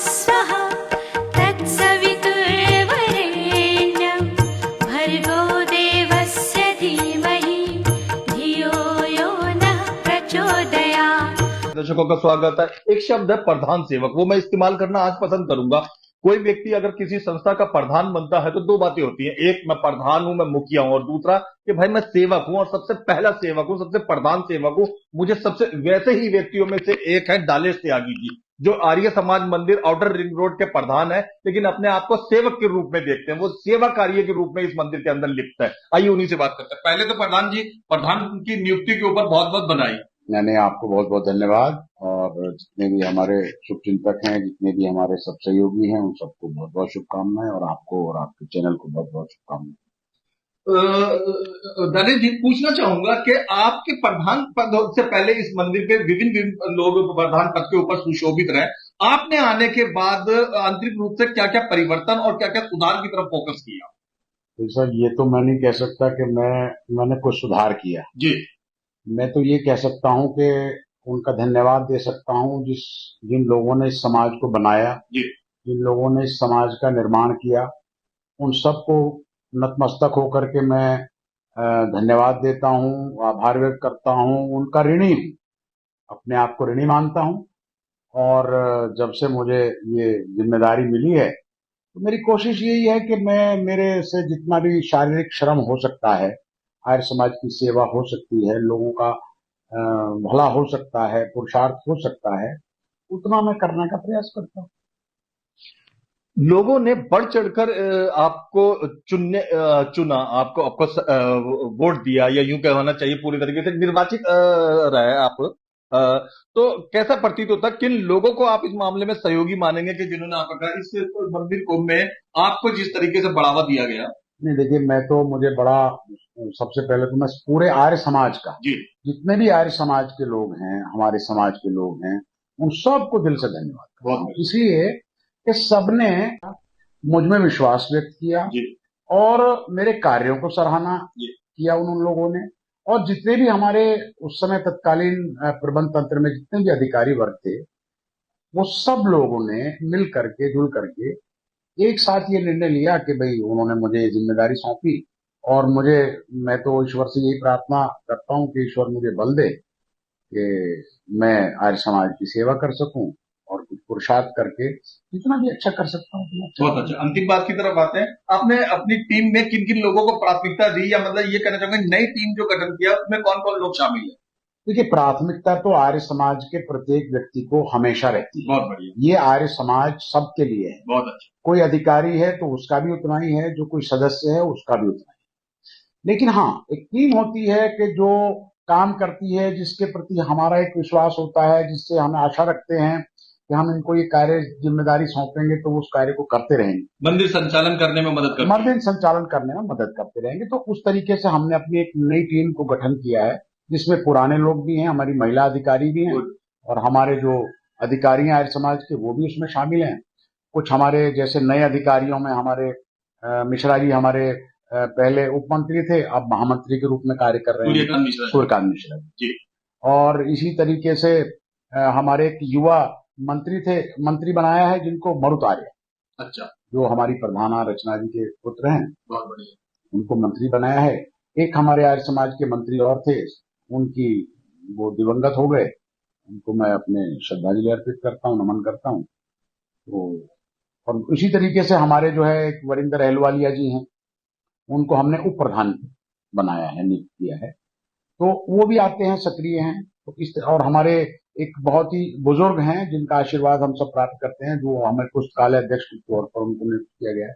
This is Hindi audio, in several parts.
स्वः तत्सवितुर्वरेण्यं भर्गो देवस्य धीमहि धियो यो नः प्रचोदयात्। दर्शकों का स्वागत है। एक शब्द है प्रधान सेवक, वो मैं इस्तेमाल करना आज पसंद करूंगा। कोई व्यक्ति अगर किसी संस्था का प्रधान बनता है तो दो बातें होती हैं, एक मैं प्रधान हूं, मैं मुखिया हूं, और दूसरा कि भाई मैं सेवक हूं और सबसे पहला सेवक हूं, सबसे प्रधान सेवक हूं। मुझे सबसे वैसे ही व्यक्तियों में से एक है डालेश त्यागी जी, जो आर्य समाज मंदिर आउटर रिंग रोड के प्रधान है, लेकिन अपने आप को सेवक के रूप में देखते हैं। वो सेवा कार्य के रूप में इस मंदिर के अंदर लिप्त है। आइए उन्हीं से बात करते हैं। पहले तो प्रधान जी, प्रधान की नियुक्ति के ऊपर बहुत बहुत बधाई। मैंने आपको बहुत बहुत धन्यवाद, और जितने भी हमारे शुभचिंतक हैं, जितने भी हमारे सब सहयोगी हैं, उन सबको बहुत बहुत शुभकामनाएं, और आपको और आपके चैनल को बहुत बहुत शुभकामनाएं। दानिश जी, पूछना चाहूंगा कि आपके प्रधान पद से पहले इस मंदिर के विभिन्न लोग प्रधान पद के ऊपर सुशोभित रहे। आपने आने के बाद आंतरिक रूप से क्या क्या परिवर्तन और क्या क्या सुधार की तरफ फोकस किया? तो सर, ये तो मैं नहीं कह सकता कि मैंने कुछ सुधार किया जी। मैं तो ये कह सकता हूं कि उनका धन्यवाद दे सकता हूं जिन लोगों ने इस समाज को बनाया, जी। जिन लोगों ने इस समाज का निर्माण किया, उन सबको नतमस्तक होकर के मैं धन्यवाद देता हूं, आभार व्यक्त करता हूं, उनका ऋणी हूं, अपने आप को ऋणी मानता हूं। और जब से मुझे ये जिम्मेदारी मिली है, तो मेरी कोशिश यही है कि मैं मेरे से जितना भी शारीरिक श्रम हो सकता है, आर्य समाज की सेवा हो सकती है, लोगों का भला हो सकता है, पुरुषार्थ हो सकता है, उतना मैं करने का प्रयास करता हूं। लोगों ने बढ़ चढ़कर आपको चुना, आपको आपको वोट दिया, या यूं कहना चाहिए पूरी तरीके से निर्वाचित रहे आप। तो कैसा प्रतीत होता, किन लोगों को आप इस मामले में सहयोगी मानेंगे कि जिन्होंने आपका कहा इस मंदिर कुंभ में आपको जिस तरीके से बढ़ावा दिया गया? नहीं, देखिए, सबसे पहले तो मैं पूरे आर्य समाज का, जी। जितने भी आर्य समाज के लोग हैं, हमारे समाज के लोग हैं, उन सबको दिल से धन्यवाद करता हूं, इसलिए कि सबने मुझ में विश्वास व्यक्त किया जी। और मेरे कार्यों को सराहना किया उन लोगों ने। और जितने भी हमारे उस समय तत्कालीन प्रबंध तंत्र में जितने भी अधिकारी वर्ग थे, वो सब लोगों ने मिल करके, जुल करके एक साथ ये निर्णय लिया कि भाई उन्होंने मुझे जिम्मेदारी सौंपी, और मैं तो ईश्वर से यही प्रार्थना करता हूं कि ईश्वर मुझे बल दे कि मैं आर्य समाज की सेवा कर सकूं, और कुछ पुरुषार्थ करके जितना भी अच्छा कर सकता हूं उतना अच्छा। बहुत अच्छा। अंतिम बात की तरफ आते हैं। आपने अपनी टीम में किन किन लोगों को प्राथमिकता दी, या मतलब ये कहना चाहूंगा नई टीम जो गठन किया उसमें कौन कौन लोग शामिल है? देखिए, प्राथमिकता तो आर्य समाज के प्रत्येक व्यक्ति को हमेशा रहती है। बहुत बढ़िया। ये आर्य समाज सबके लिए है। बहुत अच्छा। कोई अधिकारी है तो उसका भी उतना ही है, जो कोई सदस्य है उसका भी उतना ही। लेकिन हाँ, एक टीम होती है कि जो काम करती है, जिसके प्रति हमारा एक विश्वास होता है, जिससे हम आशा रखते हैं कि हम इनको ये कार्य जिम्मेदारी सौंपेंगे तो उस कार्य को करते रहेंगे, मंदिर संचालन करने में मदद करते मंदिर संचालन करने में मदद करते रहेंगे। तो उस तरीके से हमने अपनी एक नई टीम को गठन किया है, जिसमें पुराने लोग भी हैं, हमारी महिला अधिकारी भी हैं, और हमारे जो अधिकारी हैं आर्य समाज के, वो भी उसमें शामिल हैं। कुछ हमारे जैसे नए अधिकारियों में हमारे मिश्रा जी, हमारे पहले उप मंत्री थे, अब महामंत्री के रूप में कार्य कर रहे हैं, सूर्यकांत मिश्रा जी। और इसी तरीके से हमारे एक युवा मंत्री थे, मंत्री बनाया है, जिनको मरुत आर्य, अच्छा, जो हमारी प्रधाना रचना जी के पुत्र हैं, बहुत बढ़िया, उनको मंत्री बनाया है। एक हमारे आर्य समाज के मंत्री और थे, उनकी वो दिवंगत हो गए, उनको मैं अपने श्रद्धांजलि अर्पित करता हूँ, नमन करता हूँ। तो और इसी तरीके से हमारे जो है एक वरिंदर अहलवालिया जी हैं, उनको हमने उप प्रधान बनाया है, नियुक्त किया है, तो वो भी आते हैं, सक्रिय हैं। तो और हमारे एक बहुत ही बुजुर्ग हैं, जिनका आशीर्वाद हम सब प्राप्त करते हैं, जो हमें पुस्तकालय अध्यक्ष के तौर पर उनको नियुक्त किया गया है।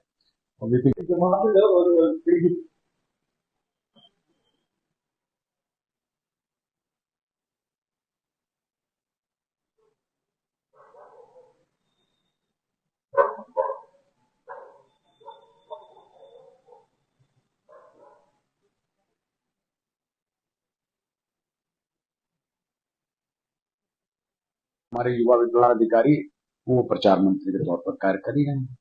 हमारे युवा विद्वान अधिकारी वो प्रचार मंत्री के तौर पर कार्य कर ही रहे हैं।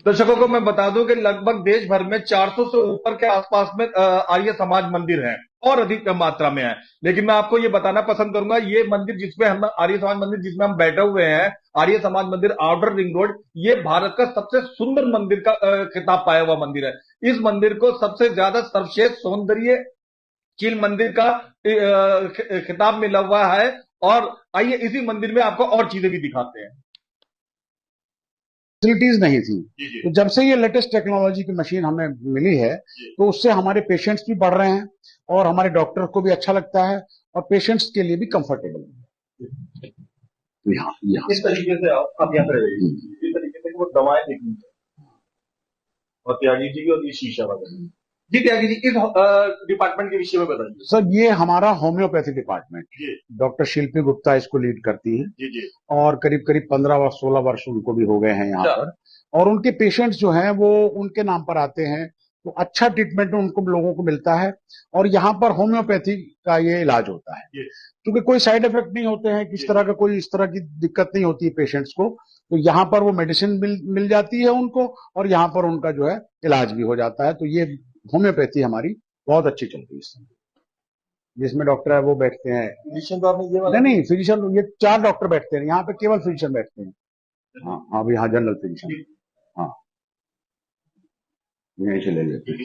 दर्शकों को मैं बता दूं कि लगभग देश भर में 400 से ऊपर के आसपास में आर्य समाज मंदिर हैं और अधिक मात्रा में है। लेकिन मैं आपको ये बताना पसंद करूंगा, ये मंदिर जिसमें हम आर्य समाज मंदिर जिसमें हम बैठे हुए हैं, आर्य समाज मंदिर आउटर रिंग रोड, ये भारत का सबसे सुंदर मंदिर का खिताब पाया हुआ मंदिर है। इस मंदिर को सबसे ज्यादा सर्वश्रेष्ठ सौंदर्यशील मंदिर का खिताब मिला हुआ है। और आइए इसी मंदिर में आपको और चीजें भी दिखाते हैं। फैसिलिटीज नहीं थी, जी जी तो जब से ये लेटेस्ट टेक्नोलॉजी की मशीन हमें मिली है तो उससे हमारे पेशेंट्स भी बढ़ रहे हैं और हमारे डॉक्टर को भी अच्छा लगता है और पेशेंट्स के लिए भी कंफर्टेबल है। यहाँ इस तरीके से आप यहाँ पर रहिए, इस तरीके से वो दवाएं देखनी चाहिए। और त्यागी जी और ये शीशा वगैरह। जी त्यागी जी, इस डिपार्टमेंट के विषय में बताइए। सर, ये हमारा होम्योपैथी डिपार्टमेंट, जी डॉक्टर शिल्पी गुप्ता इसको लीड करती है जी जी और करीब करीब 15-16 वर्ष उनको भी हो गए हैं यहाँ अच्छा। पर। और उनके पेशेंट्स जो हैं वो उनके नाम पर आते हैं, तो अच्छा ट्रीटमेंट उनको लोगों को मिलता है और यहाँ पर होम्योपैथी का ये इलाज होता है, जी क्योंकि कोई साइड इफेक्ट नहीं होते हैं, किस तरह का कोई इस तरह की दिक्कत नहीं होती है पेशेंट्स को। तो यहाँ पर वो मेडिसिन मिल जाती है उनको और यहाँ पर उनका जो है इलाज भी हो जाता है। तो ये होम्योपैथी हमारी बहुत अच्छी चल रही है इस समय, जिसमें डॉक्टर है वो बैठते हैं। फिजिशियन तो आपने ये वाला नहीं, फिजिशियन ये 4 डॉक्टर बैठते हैं यहाँ पे, केवल फिजिशियन बैठते हैं। हाँ हाँ भी, हाँ जनरल फिजिशियन, हाँ यहीं से ले लेते हैं।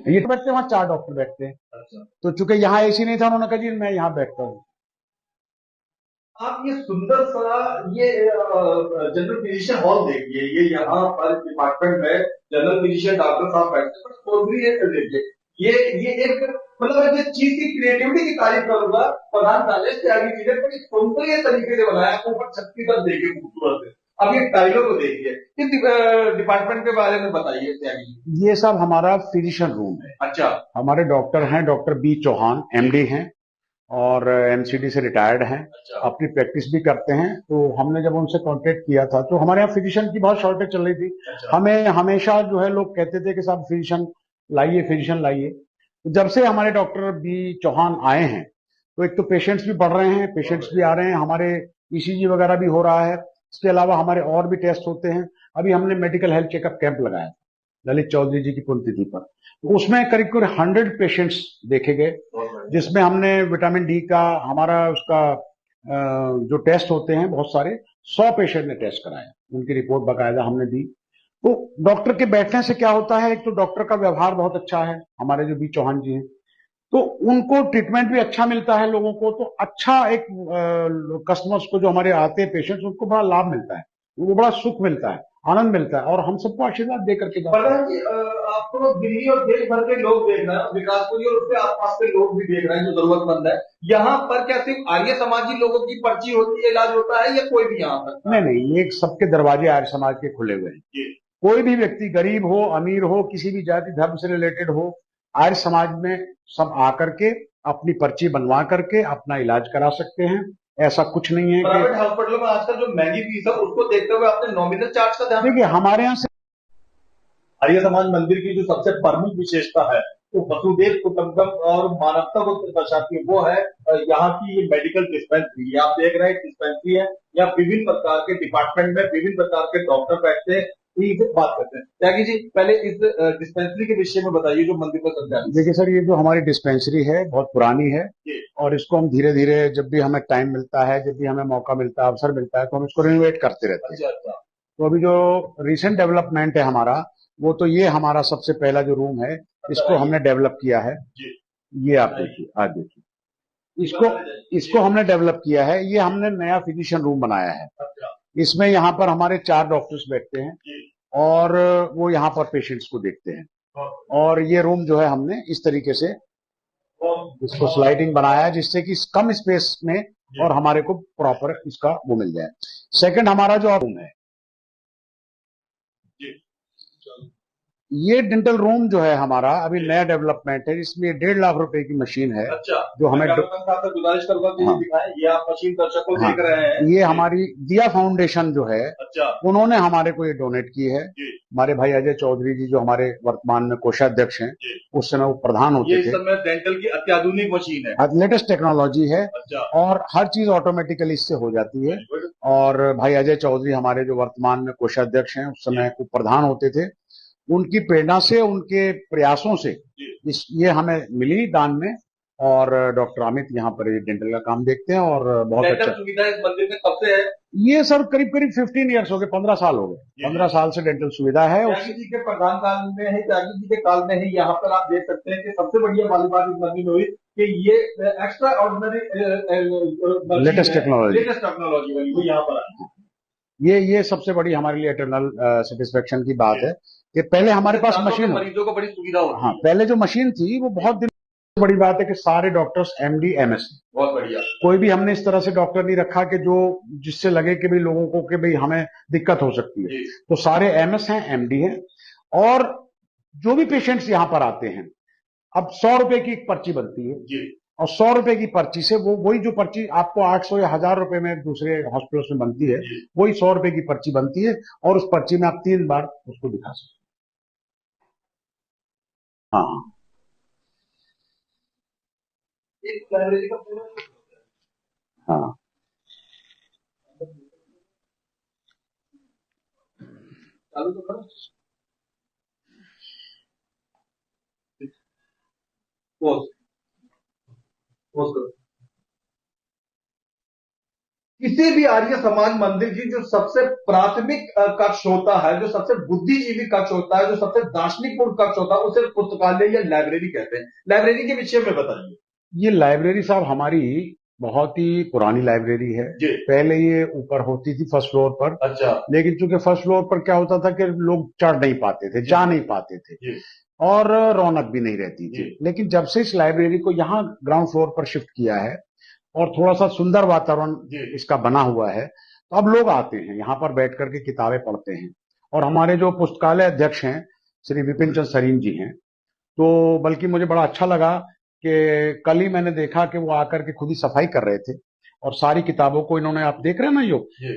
ये तो बैठते हैं वहाँ 4 डॉक्टर बैठते हैं। अच्छा। तो चूंकि यहाँ एसी नहीं था, उन्होंने कहा जी मैं यहाँ बैठता हूँ। आप ये सुंदर सा ये जनरल फिजिशियन हॉल देखिए, ये यहाँ पर डिपार्टमेंट में जनरल फिजिशियन डॉक्टर साहब बैठते हैं, देखिए ये एक मतलब जिस चीज की क्रिएटिविटी की तारीफ करूंगा, प्रधान तालेश त्यागी जी ने बड़ी सुंदर तरीके से बनाया, ऊपर छत की तरफ देखिए खूबसूरत है। अब ये टाइलों को देखिए। इस डिपार्टमेंट के बारे में बताइए त्यागी जी। ये सब हमारा फिजिशियन रूम है। अच्छा। हमारे डॉक्टर हैं, डॉक्टर बी चौहान एमडी हैं और एमसीडी से रिटायर्ड हैं। अच्छा। अपनी प्रैक्टिस भी करते हैं। तो हमने जब उनसे कांटेक्ट किया था तो हमारे यहाँ फिजिशियन की बहुत शॉर्टेज चल रही थी। अच्छा। हमें हमेशा जो है लोग कहते थे कि साहब फिजिशियन लाइए। तो जब से हमारे डॉक्टर बी चौहान आए हैं तो एक तो पेशेंट्स भी बढ़ रहे हैं, पेशेंट्स भी आ रहे हैं, हमारे ईसीजी वगैरह भी हो रहा है। इसके अलावा हमारे और भी टेस्ट होते हैं। अभी हमने मेडिकल हेल्थ चेकअप कैंप लगाया ललित चौधरी जी की पुण्यतिथि पर, तो उसमें करीब करीब 100 पेशेंट्स देखे गए, जिसमें हमने विटामिन डी का हमारा उसका जो टेस्ट होते हैं बहुत सारे 100 पेशेंट ने टेस्ट कराया, उनकी रिपोर्ट बाकायदा हमने दी। तो डॉक्टर के बैठने से क्या होता है, एक तो डॉक्टर का व्यवहार बहुत अच्छा है, हमारे जो बी चौहान जी हैं, तो उनको ट्रीटमेंट भी अच्छा मिलता है लोगों को। तो अच्छा एक कस्टमर्स को जो हमारे आते हैं पेशेंट्स, उनको बड़ा लाभ मिलता है, उनको बड़ा सुख मिलता है, आनंद मिलता है और हम सबको आशीर्वाद दे करके जाते हैं। प्रधान जी, आपको दिल्ली और देश भर के लोग देख रहे हैं, विकासपुरी और उसके आसपास के लोग भी देख रहे हैं जो जरूरतमंद है। यहाँ पर क्या सिर्फ आर्य समाजी लोगों की पर्ची होती है, इलाज होता है, या कोई भी यहाँ पर? नहीं, ये सबके दरवाजे आर्य समाज के खुले हुए हैं। कोई भी व्यक्ति, गरीब हो अमीर हो, किसी भी जाति धर्म से रिलेटेड हो, आर्य समाज में सब आकर के अपनी पर्ची बनवा करके अपना इलाज करा सकते हैं। ऐसा कुछ नहीं है प्राइवेट कि हॉस्पिटलों में आजकल जो महंगी फीस है उसको देखते हुए आपने नॉमिनल चार्ज का ध्यान। देखिए, हमारे यहाँ से आर्य समाज मंदिर की जो सबसे प्रमुख विशेषता है वो वसुदेव कुटुंबकम और मानवता को दर्शाती है, वो है यहाँ की ये मेडिकल डिस्पेंसरी। आप देख रहे हैं डिस्पेंसरी है, यहाँ विभिन्न प्रकार के डिपार्टमेंट में विभिन्न प्रकार के डॉक्टर बैठते हैं, बात करते हैं। त्यागी जी, पहले इस डिस्पेंसरी के विषय में बताइए जो मंदिर में संचालित। देखिए सर, ये जो हमारी डिस्पेंसरी है बहुत पुरानी है और इसको हम धीरे धीरे, जब भी हमें टाइम मिलता है, जब भी हमें मौका मिलता है, अवसर मिलता है, तो हम इसको रिनोवेट करते रहते हैं। अच्छा। तो अभी जो रिसेंट डेवलपमेंट है हमारा, वो तो ये हमारा सबसे पहला जो रूम है, इसको हमने डेवलप किया है। ये आप देखिए, आज देखिए, इसको हमने डेवलप किया है। ये हमने नया फिजिशियन रूम बनाया है। इसमें यहाँ पर हमारे 4 डॉक्टर्स बैठते हैं और वो यहाँ पर पेशेंट्स को देखते हैं। और ये रूम जो है हमने इस तरीके से इसको स्लाइडिंग बनाया है, जिससे कि कम स्पेस में और हमारे को प्रॉपर इसका वो मिल जाए। सेकंड हमारा जो रूम है, ये डेंटल रूम जो है हमारा अभी नया डेवलपमेंट है। इसमें 1.5 लाख रुपए की मशीन है। अच्छा। जो हमें गुजारिश करूंगा कि हाँ। दिखाएं, ये आप मशीन दर्शकों को देख रहे हैं। ये हमारी दिया फाउंडेशन जो है, अच्छा, उन्होंने हमारे को ये डोनेट की है। हमारे भाई अजय चौधरी जी जो हमारे वर्तमान में कोषाध्यक्ष हैं, उस समय वो प्रधान होते थे। ये इस समय डेंटल की अत्याधुनिक मशीन है, लेटेस्ट टेक्नोलॉजी है। अच्छा। और हर चीज ऑटोमेटिकली इससे हो जाती है और भाई अजय चौधरी हमारे जो वर्तमान में कोषाध्यक्ष हैं, उस समय उप प्रधान होते थे, उनकी प्रेरणा से, उनके प्रयासों से ये हमें मिली दान में। और डॉक्टर अमित यहाँ पर डेंटल का काम देखते हैं और बहुत अच्छा सुविधा इस मंदिर में कब से है? ये सर करीब 15 ईयर्स हो गए, 15 साल हो गए, 15 साल से डेंटल सुविधा है। त्यागी जी के प्रधान काल में है, त्यागी जी के काल में ही यहाँ पर आप देख सकते हैं कि सबसे बढ़िया वाली बात इस मंदिर में हुई कि ये एक्स्ट्रा ऑर्डिनरी लेटेस्ट टेक्नोलॉजी वाली वो यहाँ पर आई। ये सबसे बड़ी हमारे लिए इटरनल सेटिस्फेक्शन की बात है कि पहले हमारे पास मशीन, मरीजों को बड़ी सुविधा होती है। हाँ, पहले जो मशीन थी वो बहुत दिन, बड़ी बात है कि सारे डॉक्टर्स एमडी एमएस, बहुत बढ़िया। कोई भी हमने इस तरह से डॉक्टर नहीं रखा कि जो जिससे लगे कि भाई लोगों को कि भाई हमें दिक्कत हो सकती है। तो सारे एमएस हैं, एमडी हैं। और जो भी पेशेंट्स यहाँ पर आते हैं, अब 100 रुपए की एक पर्ची बनती है जी। और 100 रुपए की पर्ची से वही जो पर्ची आपको 800 या 1000 रुपए में दूसरे हॉस्पिटल्स में बनती है, वही 100 रुपए की पर्ची बनती है और उस पर्ची में आप 3 बार उसको दिखा सकते हैं। हाँ, हाँ, चालू तो करो। किसी भी आर्य समाज मंदिर की जो सबसे प्राथमिक कक्ष होता है, जो सबसे बुद्धिजीवी कक्ष होता है, जो सबसे दार्शनिकपूर्ण कक्ष होता है, उसे पुस्तकालय या लाइब्रेरी कहते हैं। लाइब्रेरी के विषय में बताइए। ये लाइब्रेरी साहब हमारी बहुत ही पुरानी लाइब्रेरी है। पहले ये ऊपर होती थी फर्स्ट फ्लोर पर। अच्छा। लेकिन चूंकि फर्स्ट फ्लोर पर क्या होता था कि लोग चढ़ नहीं पाते थे, जा नहीं पाते थे और रौनक भी नहीं रहती थी। लेकिन जब से इस लाइब्रेरी को यहाँ ग्राउंड फ्लोर पर शिफ्ट किया है और थोड़ा सा सुंदर वातावरण इसका बना हुआ है, तो अब लोग आते हैं यहाँ पर बैठ करके किताबें पढ़ते हैं। और हमारे जो पुस्तकालय अध्यक्ष हैं श्री विपिन चंद्र सरीन जी हैं, तो बल्कि मुझे बड़ा अच्छा लगा कि कल ही मैंने देखा कि वो आकर के खुद ही सफाई कर रहे थे और सारी किताबों को इन्होंने, आप देख रहे हैं ना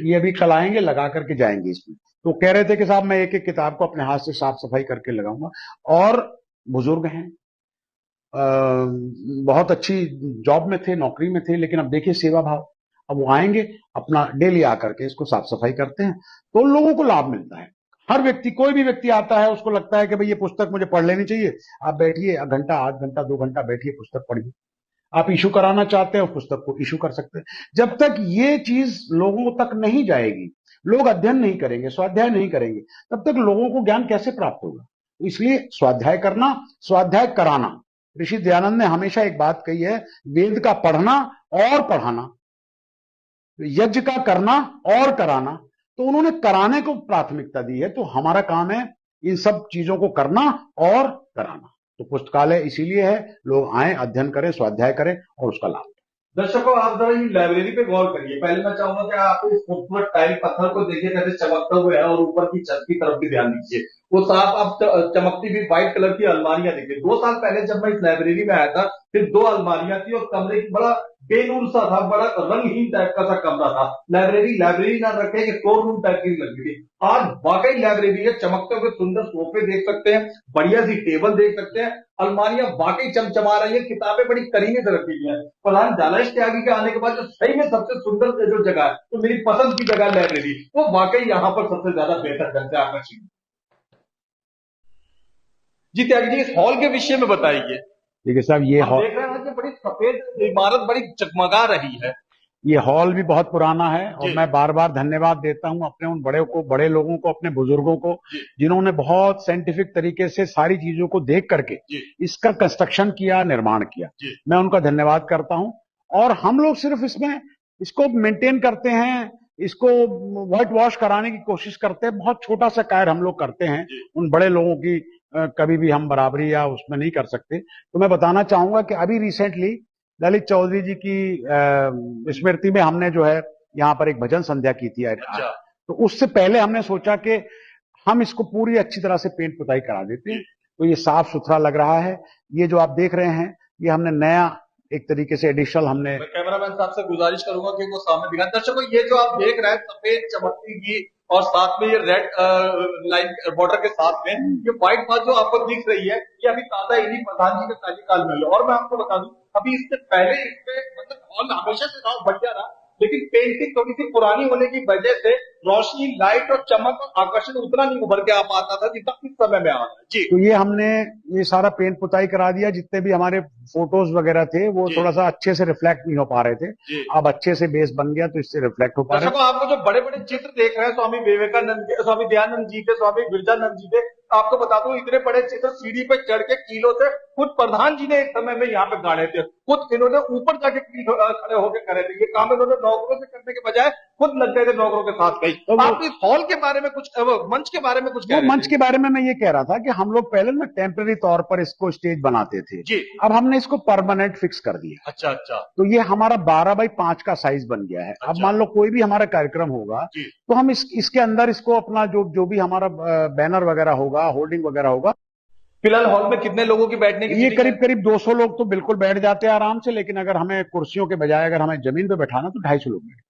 ये अभी कल आएंगे, लगा करके जाएंगे इसमें। तो कह रहे थे कि साहब मैं एक एक किताब को अपने हाथ से साफ सफाई करके लगाऊंगा। और बुजुर्ग हैं, बहुत अच्छी जॉब में थे, नौकरी में थे, लेकिन अब देखिए सेवा भाव, अब वो आएंगे अपना डेली आकर के इसको साफ सफाई करते हैं, तो लोगों को लाभ मिलता है। हर व्यक्ति, कोई भी व्यक्ति आता है, उसको लगता है कि भाई ये पुस्तक मुझे पढ़ लेनी चाहिए। आप बैठिए, घंटा, आध घंटा, 2 घंटा बैठिए, पुस्तक पढ़िए। आप इशू कराना चाहते हैं, उस पुस्तक को इशू कर सकते हैं। जब तक ये चीज लोगों तक नहीं जाएगी, लोग अध्ययन नहीं करेंगे, स्वाध्याय नहीं करेंगे, तब तक लोगों को ज्ञान कैसे प्राप्त होगा? इसलिए स्वाध्याय करना, स्वाध्याय कराना। ऋषि दयानंद ने हमेशा एक बात कही है, वेद का पढ़ना और पढ़ाना, यज्ञ का करना और कराना। तो उन्होंने कराने को प्राथमिकता दी है, तो हमारा काम है इन सब चीजों को करना और कराना। तो पुस्तकालय इसीलिए है, लोग आए, अध्ययन करें, स्वाध्याय करें और उसका लाभ। दर्शकों, आप जरा ये लाइब्रेरी पे गौर करिए। पहले मैं चाहूंगा कि आप इस खूबसूरत टाइल पत्थर को देखिए कैसे चमकता हुआ है, और ऊपर की छत की तरफ भी ध्यान दीजिए, वो साफ आप चमकती हुई व्हाइट कलर की अलमारियां देखिए। 2 साल पहले जब मैं इस लाइब्रेरी में आया था, फिर 2 अलमारियां थी और कमरे की बड़ा बेनूर सा था, बड़ा रंगहीन टाइप का सा कमरा था। लाइब्रेरी ना रखे कि स्टोर रूम टाइप की लगी थी। आज वाकई लाइब्रेरी है, चमकते हुए सुंदर सोफे देख सकते हैं, बढ़िया सी टेबल देख सकते हैं, अलमारियां वाकई चमचमा रही है, किताबें बड़ी करीने से रखी हुई है। प्रधान जालश त्यागी के आने के बाद जो सही में सबसे सुंदर जो जगह है, तो मेरी पसंद की जगह लाइब्रेरी, वो वाकई यहाँ पर सबसे ज्यादा बेहतर ढंग से आकर्षित। जी त्यागी जी, इस हॉल के विषय में बताइए। ठीक है साहब, ये हॉल देख रहे हैं कि बड़ी सफेद इमारत बड़ी चकमगा रही है। ये हॉल भी बहुत पुराना है और मैं बार बार धन्यवाद देता हूं अपने उन बड़े लोगों को, अपने बुजुर्गों को, जिन्होंने बहुत साइंटिफिक तरीके से सारी चीजों को देख करके इसका कंस्ट्रक्शन किया, निर्माण किया। मैं उनका धन्यवाद करता हूं। और हम लोग सिर्फ इसको मेंटेन करते हैं, इसको व्हाइट वॉश कराने की कोशिश करते हैं, बहुत छोटा सा कार्य हम लोग करते हैं। उन बड़े लोगों की कभी भी हम बराबरी या उसमें नहीं कर सकते। तो मैं बताना चाहूंगा कि अभी रिसेंटली ललित चौधरी जी की स्मृति में हमने जो है यहाँ पर एक भजन संध्या की थी। अच्छा। तो उससे पहले हमने सोचा कि हम इसको पूरी अच्छी तरह से पेंट पुताई करा देते हैं, तो ये साफ सुथरा लग रहा है। ये जो आप देख रहे हैं, ये हमने नया एक तरीके से एडिशनल हमने, मैं कैमरामैन साहब से गुजारिश करूंगा कि वो सामने दिखाएं। दर्शकों, ये जो आप देख रहे हैं सफेद चमकती की और साथ में ये रेड लाइन बॉर्डर के साथ में ये व्हाइट बात जो आपको दिख रही है, ये अभी ताजा इन्हीं प्रधान जी के कार्यकाल में है। और मैं आपको बता दूं, अभी इससे पहले इसमें मतलब हॉल हमेशा से बढ़िया रहा, लेकिन पेंटिंग थोड़ी सी पुरानी होने की वजह से रोशनी, लाइट और चमक और आकर्षण उतना नहीं उभर के आ पाता था जितना इस समय में आ रहा है। जी तो ये हमने ये सारा पेंट पुताई करा दिया, जितने भी हमारे फोटोज वगैरह थे वो जी। थोड़ा सा अच्छे से रिफ्लेक्ट नहीं हो पा रहे थे। जी। अब अच्छे से बेस बन गया तो इससे रिफ्लेक्ट हो पा रहे दर्शकों, आपको जो बड़े बड़े चित्र देख रहे हैं स्वामी विवेकानंद के, स्वामी दयानंद जी के, स्वामी बिरजानंद जी के, आपको बता दूं इतने बड़े चित्र सीढ़ी पे चढ़ के कीलों से खुद प्रधान जी ने एक समय में यहाँ पे गाड़े थे। खुद इन्होंने ऊपर जाके खड़े होकर करे थे। ये काम इन्होंने नौकरों से करने के बजाय खुद लग गए थे नौकरों के साथ। कहीं तो आप इस हॉल के बारे में कुछ, मंच के बारे में कुछ कह वो रहे मंच थे। के बारे में मैं ये कह रहा था कि हम लोग पहले ना टेम्पररी तौर पर इसको स्टेज बनाते थे। जी। अब हमने इसको परमानेंट फिक्स कर दिया। अच्छा अच्छा। तो ये हमारा 12x5 का साइज बन गया है। अब अच्छा। मान लो कोई भी हमारा कार्यक्रम होगा जी। तो हम इसके अंदर इसको अपना जो भी हमारा बैनर वगैरह होगा, होर्डिंग वगैरह होगा। फिलहाल हॉल में कितने लोगों की बैठने की ये सीटिंग है? करीब 200 लोग तो बिल्कुल बैठ जाते हैं आराम से, लेकिन अगर हमें कुर्सियों के बजाय अगर हमें जमीन पे बैठाना तो 250 लोग बैठ।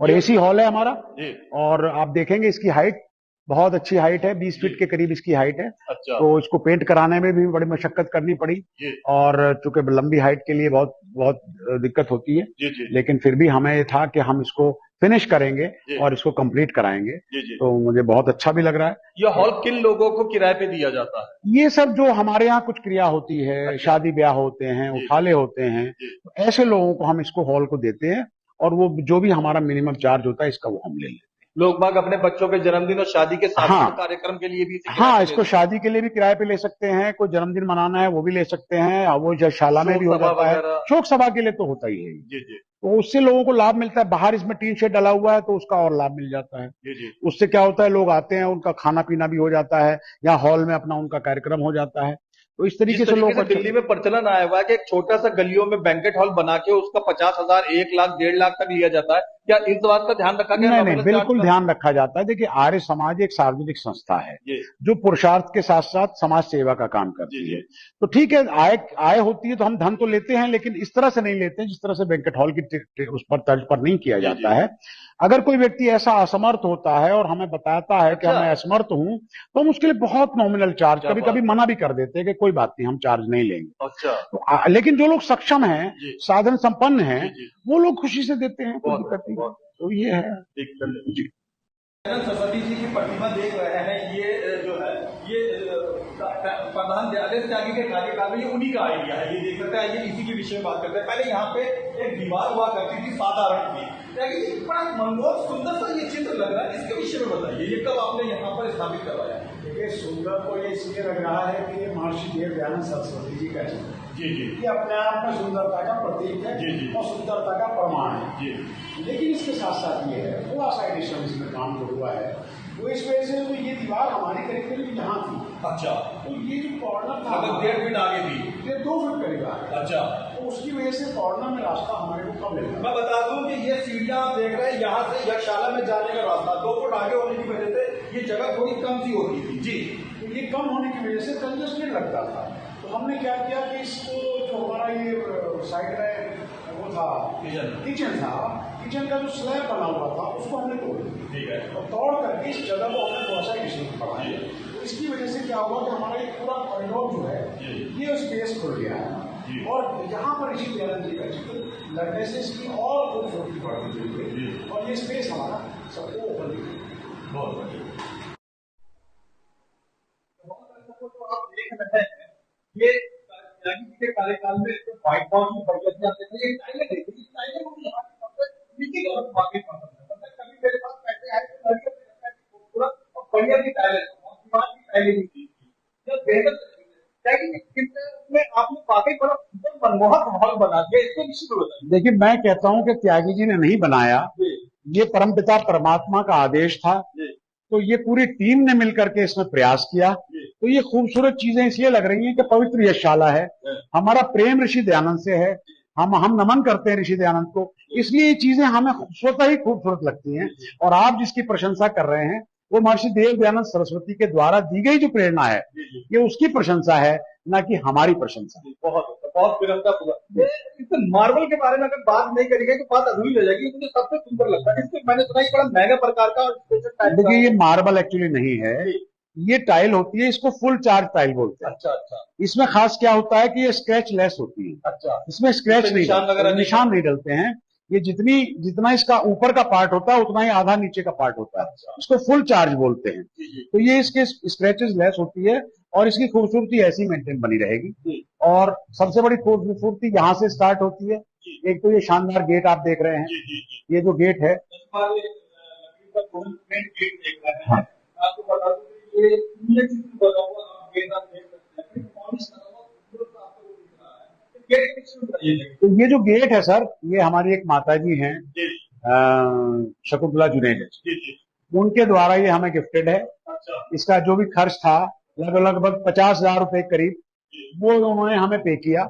और एसी हॉल है हमारा। जी। और आप देखेंगे इसकी हाइट बहुत अच्छी हाइट है, 20 फीट के करीब इसकी हाइट है। अच्छा। तो इसको पेंट कराने में भी बड़ी मशक्कत करनी पड़ी। जी। और चूंकि लंबी हाइट के लिए बहुत बहुत दिक्कत होती है। जी जी। लेकिन फिर भी हमें ये था कि हम इसको फिनिश करेंगे जी। और इसको कंप्लीट कराएंगे। जी जी। तो मुझे बहुत अच्छा भी लग रहा है। यह हॉल किन लोगों को किराए पे दिया जाता है? ये सब जो हमारे यहाँ कुछ क्रिया होती है, अच्छा। शादी ब्याह होते हैं, जी। उठाले होते हैं, जी। तो ऐसे लोगों को हम इसको हॉल को देते हैं और वो जो भी हमारा मिनिमम चार्ज होता है इसका वो हम ले लेते हैं। लोग बाग अपने बच्चों के जन्मदिन और शादी के साथ हाँ। कार्यक्रम के लिए भी इसे किराए हाँ, पे इसको लेते शादी के लिए भी किराए पे ले सकते हैं, कोई जन्मदिन मनाना है वो भी ले सकते हैं, और वो शाला में शोक भी हो सभा जाता है। वगैरह। शोक सभा के लिए तो होता ही है। हैं। जी जी। तो उससे लोगों को लाभ मिलता है। बाहर इसमें टीन शेड डला हुआ है तो उसका और लाभ मिल जाता है। जी जी। उससे क्या होता है, लोग आते हैं, उनका खाना पीना भी हो जाता है, या हॉल में अपना उनका कार्यक्रम हो जाता है। तो इस तरीके जिस से तरीके लोग से दिल्ली में प्रचलन आया हुआ है कि एक छोटा सा गलियों में बैंकेट हॉल बना के उसका 50,000, 1 लाख, 1.5 लाख तक लिया जाता है, क्या इस बात का ध्यान रखा गया? नहीं, बिल्कुल ध्यान रखा जाता है। देखिए, आर्य समाज एक सार्वजनिक संस्था है जी। जो पुरुषार्थ के साथ साथ समाज सेवा का काम करती जी, जी। है। तो ठीक है, आय होती है तो हम धन तो लेते हैं, लेकिन इस तरह से नहीं लेते हैं जिस तरह से बैंकेट हॉल की उस पर तर्ज पर नहीं किया जी, जाता जी। है। अगर कोई व्यक्ति ऐसा असमर्थ होता है और हमें बताता है कि अच्छा। मैं असमर्थ हूं, तो हम उसके लिए बहुत नॉमिनल चार्ज, क्या कभी बात कभी है। मना भी कर देते हैं कि कोई बात नहीं, हम चार्ज नहीं लेंगे। अच्छा। तो लेकिन जो लोग सक्षम हैं, जी। साधन संपन्न हैं, जी, जी। वो लोग खुशी से देते हैं, कोई बहुत, दिक्कत नहीं। बहुत। तो ये है। ठीक, धन्यवाद। जी। सरस्वती जी की प्रतिमा देख रहे हैं, ये जो है ये प्रधान दयानंद त्यागी के कार्यकाल में ये उन्हीं का आइडिया है। ये देख सकते हैं, ये इसी के विषय में बात करते हैं। पहले यहाँ पे एक दीवार हुआ करती थी साधारण थी, त्यागी जी बड़ा मनमोहक सुंदर सा ये चित्र लग रहा है, इसके विषय में बताइए, ये कब आपने यहाँ पर स्थापित करवाया? देखिए, सुंदर तो ये इसलिए लग रहा है कि ये महर्षि देव दयानंद सरस्वती जी का चित्र जी जी। ये अपने आप में सुंदरता का प्रतीक है। जी, जी। और सुंदरता का प्रमाण है। जी। लेकिन इसके साथ साथ ये है, थोड़ा सा एडिशन इसमें काम जो हुआ है वो इस वजह से, तो ये दीवार हमारी करीब यहाँ थी। अच्छा। तो ये जो कॉर्नर था मतलब 1.5 फीट आगे थी। ये 2 फीट करीब आगे। अच्छा। तो उसकी वजह से कॉर्नर में रास्ता हमारे को कम मिलता। मैं बता दूं कि ये सीढ़ियां आप देख रहे हैं, यहाँ से यक्षशाला में जाने का रास्ता 2 फुट आगे होने की वजह से ये जगह थोड़ी कम सी होती थी। जी। तो ये कम होने की वजह से कंजस्टेड लगता था। तो हमने क्या किया कि इसको, जो हमारा ये साइड में वो था किचन था, किचन का जो स्लैब बना हुआ था उसको हमने तोड़ दिया। ठीक है। और तोड़ करके इस जगह को हमने थोड़ा सा एडिशन बढ़ाया। तो इसकी वजह से क्या हुआ कि हमारा ये पूरा कॉरिडोर जो है ये स्पेस खुल गया है। और यहाँ पर ऋषि दयानंद जी का चित्र लगने से इसकी और खूबसूरती बढ़ती हुई और ये स्पेस हमारा सबको ओपन दिख गया। बहुत बढ़िया। आप देख रहे हैं, ये त्यागी जी के कार्यकाल में व्हाइट हाउस में बढ़िया जाते थे। ये टाइलें देखिए, इस टाइलें को भी यहाँ नीचे की तरफ वाकई पसंद है। मतलब कभी मेरे पास पैसे आए तो बढ़िया खूबसूरत और बढ़िया की टाइलें और दीवार की टाइलें भी थी। यह बेहद में आपने वाकई बड़ा सुंदर मनमोहक माहौल बना दिया, इसको निश्चित बताइए। देखिए, मैं कहता हूं कि त्यागी जी ने नहीं बनाया, ये परमपिता परमात्मा का आदेश था। तो ये पूरी टीम ने मिलकर के इसमें प्रयास किया। तो ये खूबसूरत चीजें इसलिए लग रही हैं कि पवित्र यशशाला है, हमारा प्रेम ऋषि दयानंद से है, हम नमन करते हैं ऋषि दयानंद को, इसलिए ये चीजें हमें स्वतः ही खूबसूरत लगती हैं। और आप जिसकी प्रशंसा कर रहे हैं वो महर्षि देव दयानंद सरस्वती के द्वारा दी गई जो प्रेरणा है, ये उसकी प्रशंसा है, ना कि हमारी प्रशंसा। बहुत विनम्रता हुआ। इसमें मार्बल के बारे में अगर बात नहीं करी गई तो बात अधूरी रह जाएगी। मुझे सबसे सुंदर लगता है इसमें, मैंने सुना बड़ा महंगा प्रकार का स्पेशल टाइप। देखिए, ये मार्बल एक्चुअली नहीं है, ये टाइल होती है, इसको फुल चार्ज टाइल बोलते हैं। अच्छा अच्छा। इसमें खास क्या होता है कि ये स्क्रैच लेस होती है। अच्छा। इसमें स्क्रैच निशान निशान नहीं डलते हैं। ये जितना इसका ऊपर का पार्ट होता है उतना ही आधा नीचे का पार्ट होता है, इसको फुल चार्ज बोलते हैं। तो ये इसके स्क्रैचेस लेस होती है और इसकी खूबसूरती ऐसी मेंटेन बनी रहेगी। और सबसे बड़ी खूबसूरती यहाँ से स्टार्ट होती है। एक तो ये शानदार गेट आप देख रहे हैं, ये जो गेट है, हाँ, आपको बता दूं ये चित्र बना हुआ आप गेट आप देख सकते हैं, पॉलिश करा हुआ खूबसूरत आपको दिख रहा है। गेट किस में बताइए? तो ये जो गेट है सर, ये हमारी एक माता जी हैं, शकुंतला जुनैद, उनके द्वारा ये हमें गिफ्टेड है। इसका जो भी खर्च था लगभग 50,000 रुपए करीब, वो उन्होंने हमें पे किया।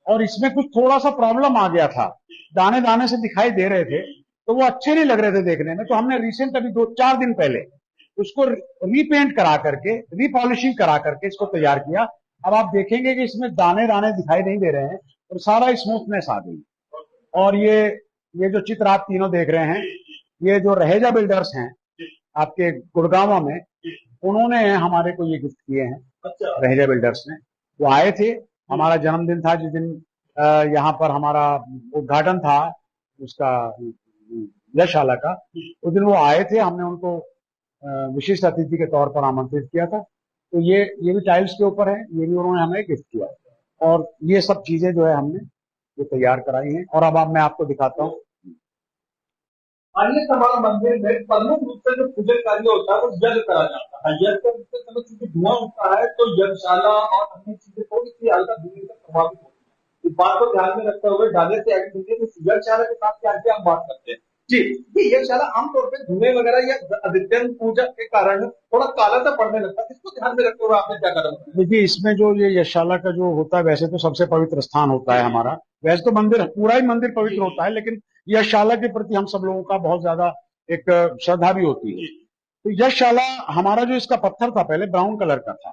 और इसमें कुछ थोड़ा सा प्रॉब्लम आ गया था, दाने दाने से दिखाई दे रहे थे, तो वो अच्छे नहीं लग रहे थे देखने में। तो हमने रिसेंट अभी 2-4 दिन पहले उसको रीपेंट करा करके, रीपॉलिशिंग करा करके इसको तैयार किया। अब आप देखेंगे कि इसमें दाने दाने दिखाई नहीं दे रहे हैं और सारा स्मूथनेस आ गई। और ये जो चित्र आप तीनों देख रहे हैं, ये जो रहेजा बिल्डर्स हैं आपके गुड़गांव में, उन्होंने हमारे को ये गिफ्ट किए हैं। रहेजा बिल्डर्स ने, वो आए थे, हमारा जन्मदिन था जिस दिन यहाँ पर हमारा उद्घाटन था उसका, यशशाला का, उस दिन वो आए थे। हमने उनको विशिष्ट अतिथि के तौर पर आमंत्रित किया था। तो ये भी टाइल्स के ऊपर है, ये भी उन्होंने हमें गिफ्ट किया। और ये सब चीजें जो है हमने ये तैयार कराई हैं। और अब मैं आपको दिखाता हूँ। अन्य हमारा मंदिर में प्रमुख रूप से जो पूजन कार्य होता है वो यज्ञ करा जाता है। यज्ञ करते समय चूंकि धुआं उठता है तो यज्ञशाला और अन्य चीजें थोड़ी सी हल्का धुएं से प्रभावित होती है। इस बात को ध्यान में रखते हुए डाले से आगे यज्ञशाला के साथ क्या हम बात करते हैं जी। ये यज्ञशाला आमतौर पर धुएं वगैरह या अधिकतम पूजा के कारण थोड़ा काला सा पड़ने लगता है, इसको ध्यान में रखते हुए आपने क्या कदम उठाया? देखिए, इसमें जो ये यज्ञशाला का जो होता है, वैसे तो सबसे पवित्र स्थान होता है हमारा। वैसे तो मंदिर, पूरा ही मंदिर पवित्र होता है, लेकिन यज्ञशाला के प्रति हम सब लोगों का बहुत ज्यादा एक श्रद्धा भी होती है। तो यज्ञशाला हमारा जो इसका पत्थर था पहले ब्राउन कलर का था,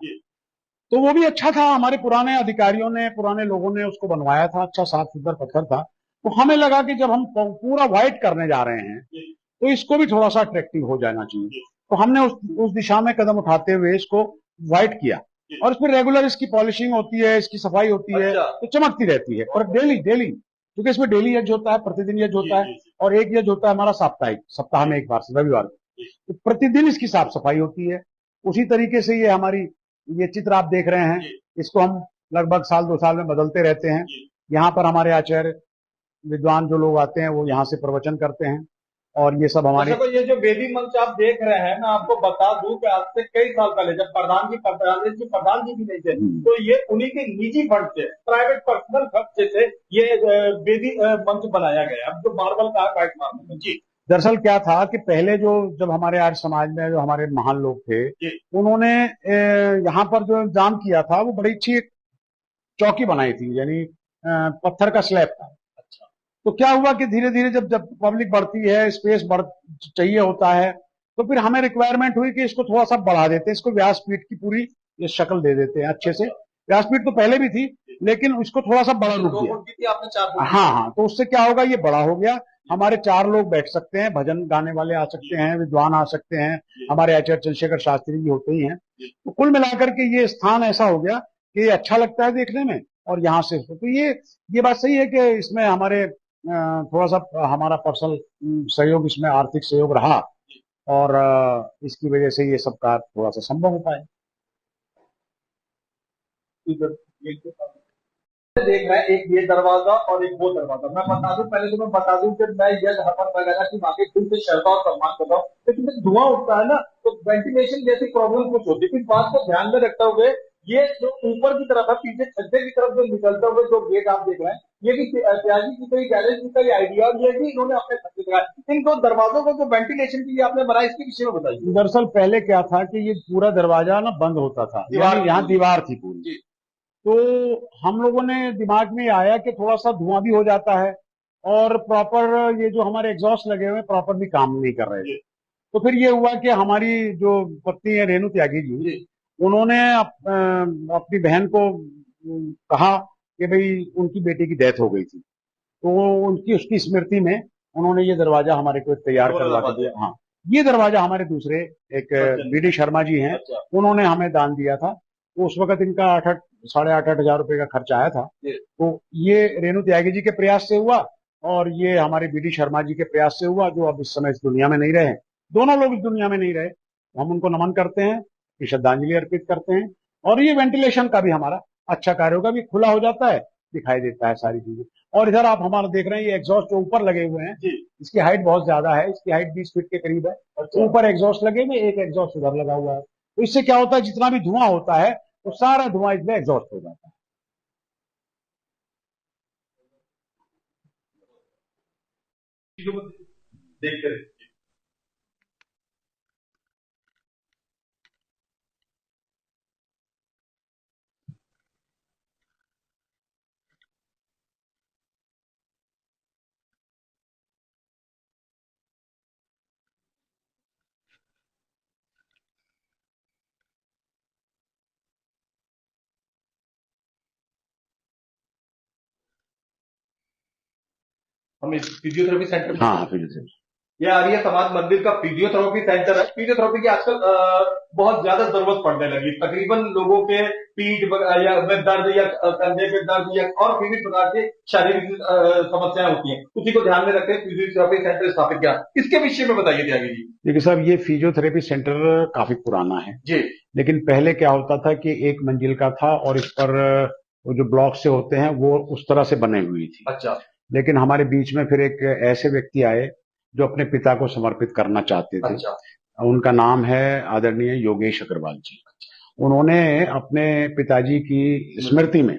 तो वो भी अच्छा था। हमारे पुराने अधिकारियों ने, पुराने लोगों ने उसको बनवाया था, अच्छा साफ सुथरा पत्थर था। तो हमें लगा कि जब हम पूरा व्हाइट करने जा रहे हैं तो इसको भी थोड़ा सा अट्रैक्टिव हो जाना चाहिए। तो हमने उस दिशा में कदम उठाते हुए इसको व्हाइट किया। और इसमें रेगुलर इसकी पॉलिशिंग होती है, इसकी सफाई होती है, तो चमकती रहती है। और डेली क्योंकि इसमें डेली यज्ञ होता है, प्रतिदिन यज्ञ होता है। और एक यज्ञ होता है हमारा साप्ताहिक, सप्ताह में एक बार से रविवार को, तो प्रतिदिन इसकी साफ सफाई होती है। उसी तरीके से ये हमारी, ये चित्र आप देख रहे हैं, इसको हम लगभग 1-2 साल में बदलते रहते हैं। यहाँ पर हमारे आचार्य विद्वान जो लोग आते हैं वो यहाँ से प्रवचन करते हैं। और ये सब हमारे, ये जो वेदी मंच आप देख रहे हैं, मैं आपको बता दूं कि आज से कई साल पहले जब प्रधान जी भी नहीं थे, तो ये उन्हीं के निजी फंड से, प्राइवेट पर्सनल फंड से ये वेदी मंच बनाया गया, जो मार्बल का व्हाइट मार्बल जी। दरअसल क्या था कि पहले जब हमारे आर्य समाज में जो हमारे महान लोग थे, उन्होंने यहाँ पर जो इंतजाम किया था, वो बड़ी अच्छी एक चौकी बनाई थी, यानी पत्थर का स्लैब था। तो क्या हुआ कि धीरे धीरे जब पब्लिक बढ़ती है, स्पेस चाहिए होता है, तो फिर हमें रिक्वायरमेंट हुई कि इसको थोड़ा सा बढ़ा देते हैं, इसको व्यासपीठ की पूरी ये शक्ल दे देते हैं अच्छे से। व्यासपीठ तो पहले भी थी, लेकिन उसको थोड़ा सा बड़ा रूप दिया। हाँ, तो उससे क्या होगा, ये बड़ा हो गया। हमारे 4 लोग बैठ सकते हैं, भजन गाने वाले आ सकते हैं, विद्वान आ सकते हैं, हमारे आचार्य चंद्रशेखर शास्त्री जी होते ही हैं। तो कुल मिलाकर के ये स्थान ऐसा हो गया कि ये अच्छा लगता है देखने में। और यहाँ से तो ये बात सही है कि इसमें हमारे थोड़ा सा हमारा पर्सनल सहयोग, इसमें आर्थिक सहयोग रहा, और इसकी वजह से ये सब कार्य थोड़ा सा संभव हो पाए। देख रहे हैं एक ये दरवाजा और एक वो दरवाजा। मैं बता दूं, पहले तो मैं बता दूं कि मैं यह हरपत वगैरह की बाकी खुद से श्रद्धा और सम्मान करता हूँ, लेकिन जब धुआं उठता है ना, तो वेंटिलेशन जैसी प्रॉब्लम कुछ होती है। इस बात को ध्यान में रखते हुए ये जो ऊपर की तरफ है, पीछे छज्जे की तरफ जो निकलता हुए जो गेट आप देख रहे हैं, ये भी त्यागी की कोई गैरेज की कोई आइडिया, और ये भी इन्होंने अपने खर्चे लगाया। इन दो दरवाजों को जो वेंटिलेशन के लिए आपने बनाया, इसके विषय में बताइए। दरअसल पहले क्या था कि ये पूरा दरवाजा ना बंद होता था, यहाँ दीवार थी पूरी। तो हम लोगों ने दिमाग में आया कि थोड़ा सा धुआं भी हो जाता है, और प्रॉपर ये जो हमारे एग्जॉस्ट लगे हुए प्रॉपर भी काम नहीं कर रहे थे। तो फिर ये हुआ कि हमारी जो पत्नी है रेणु त्यागी जी, उन्होंने अपनी बहन को कहा कि भाई उनकी बेटी की डेथ हो गई थी, तो उसकी स्मृति में उन्होंने ये दरवाजा हमारे को तैयार करवा दिया। हाँ, ये दरवाजा हमारे दूसरे एक बीडी शर्मा जी हैं, उन्होंने हमें दान दिया था। तो उस वक्त इनका 8,500 रुपए का खर्च आया था। तो ये रेणु त्यागी जी के प्रयास से हुआ, और ये हमारे बीडी शर्मा जी के प्रयास से हुआ, जो अब इस समय इस दुनिया में नहीं रहे। दोनों लोग इस दुनिया में नहीं रहे, हम उनको नमन करते हैं, कि श्रद्धांजलि अर्पित करते हैं। और ये वेंटिलेशन का भी हमारा अच्छा कार्य होगा, भी खुला हो जाता है, दिखाई देता है सारी चीजें। और इधर आप हमारा देख रहे हैं, ये एग्जॉस्ट जो ऊपर लगे हुए हैं, इसकी हाइट बहुत ज्यादा है, इसकी हाइट 20 फीट के करीब है। तो ऊपर एग्जॉस्ट लगे हुए, एक एग्जॉस्ट उधर लगा हुआ है। तो इससे क्या होता है, जितना भी धुआं होता है वो सारा धुआं इसमें एग्जॉस्ट हो जाता है। देखते रहे। हम इस फिजियोथेरेपी सेंटर हाँ, फिजियोथेरेपी, ये आर्य समाज मंदिर का फिजियोथेरेपी सेंटर है। फिजियोथेरेपी की आजकल बहुत ज्यादा जरूरत पड़ने लगी। तकरीबन लोगों के पीठ या में दर्द या कंधे पे दर्द या और विभिन्न प्रकार के शारीरिक समस्याएं होती हैं, उसी को ध्यान में रखते फिजियोथेरेपी सेंटर स्थापित किया। इसके विषय में बताइए त्यागी जी। देखिए साहब, ये फिजियोथेरेपी सेंटर काफी पुराना है जी, लेकिन पहले क्या होता था कि एक मंजिल का था और इस पर वो जो ब्लॉक से होते हैं वो उस तरह से बने हुई थी। अच्छा। लेकिन हमारे बीच में फिर एक ऐसे व्यक्ति आए जो अपने पिता को समर्पित करना चाहते थे। अच्छा। उनका नाम है आदरणीय योगेश अग्रवाल जी। उन्होंने अपने पिताजी की स्मृति में,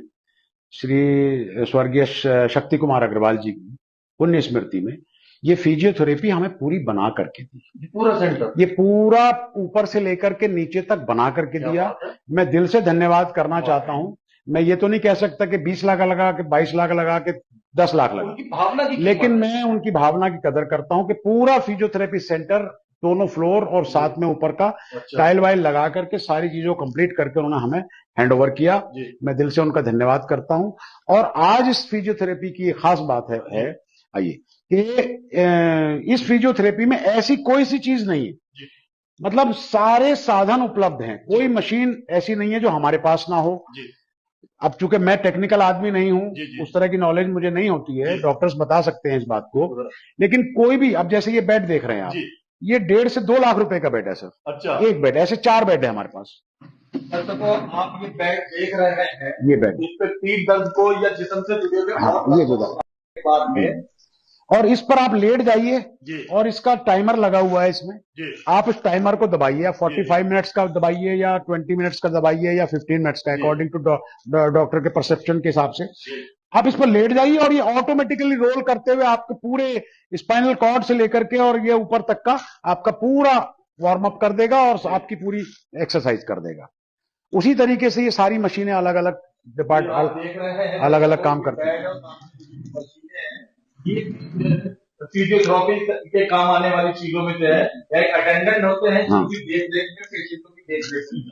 श्री स्वर्गीय शक्ति कुमार अग्रवाल जी की पुण्य स्मृति में, ये फिजियोथेरेपी हमें पूरी बना करके दी। पूरा सेंटर ये पूरा ऊपर से लेकर के नीचे तक बना करके दिया। मैं दिल से धन्यवाद करना चाहता हूं। मैं ये तो नहीं कह सकता कि 20 लाख लगा के, 22 लाख लगा के, 10 लाख लगा, उनकी भावना की लेकिन मैं उनकी भावना की कदर करता हूं कि पूरा फिजियोथेरेपी सेंटर, दोनों फ्लोर और साथ में ऊपर का टाइल वाइल लगा करके सारी चीजों को कंप्लीट करके उन्होंने हमें हैंड ओवर किया। मैं दिल से उनका धन्यवाद करता हूं। और आज इस फिजियोथेरेपी की खास बात है आइए, कि इस फिजियोथेरेपी में ऐसी कोई सी चीज नहीं है, मतलब सारे साधन उपलब्ध हैं। कोई मशीन ऐसी नहीं है जो हमारे पास ना हो। अब चूंकि मैं टेक्निकल आदमी नहीं हूं, उस तरह की नॉलेज मुझे नहीं होती है, डॉक्टर्स बता सकते हैं इस बात को, लेकिन कोई भी, अब जैसे ये बेड देख रहे हैं आप, ये 1.5 से 2 लाख रुपए का बेड है सर। अच्छा। एक बेड, ऐसे 4 बेड है हमारे पास। तो आप ये बेड देख रहे हैं, ये बेड इस पे पीठ दर्द को या जिस्म से जुड़े हुए हाँ, ये जो बाद में, और इस पर आप लेट जाइए और इसका टाइमर लगा हुआ है इसमें। आप उस टाइमर को दबाइए, या 45 मिनट्स का दबाइए या 20 मिनट्स का दबाइए या 15 मिनट्स का, अकॉर्डिंग टू डॉक्टर के परसेप्शन के हिसाब से आप इस पर लेट जाइए और ये ऑटोमेटिकली रोल करते हुए आपके पूरे स्पाइनल कॉर्ड से लेकर के और ये ऊपर तक का आपका पूरा वार्म अप कर देगा और आपकी पूरी एक्सरसाइज कर देगा। उसी तरीके से ये सारी मशीनें अलग अलग डिपार्टमेंट अलग अलग काम करती हैं। फिजियोथेरेपी के काम आने वाली चीजों में से है, एक अटेंडेंट होते हैं हाँ। जो देख रेख में पेशेंटों की देख रेख में।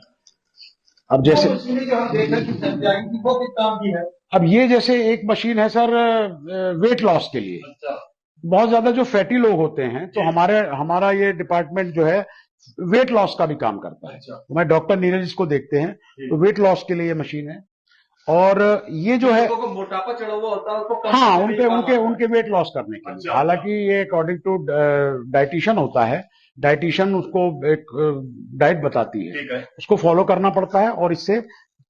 अब जैसे जो हम देख रहे हैं वो किस काम की है? अब ये जैसे एक मशीन है सर वेट लॉस के लिए। अच्छा। बहुत ज्यादा जो फैटी लोग होते हैं, तो हमारा ये डिपार्टमेंट जो है वेट लॉस का भी काम करता है। अच्छा। तो मैं डॉक्टर नीरज इसको देखते हैं, तो वेट लॉस के लिए ये मशीन है। और ये जो है को मोटापा चढ़ा हुआ होता है उसको हाँ, उनके वेट लॉस करने के लिए। अच्छा। हालांकि ये अकॉर्डिंग टू डाइटिशियन होता है, डाइटिशियन उसको एक डाइट बताती है, उसको फॉलो करना पड़ता है। और इससे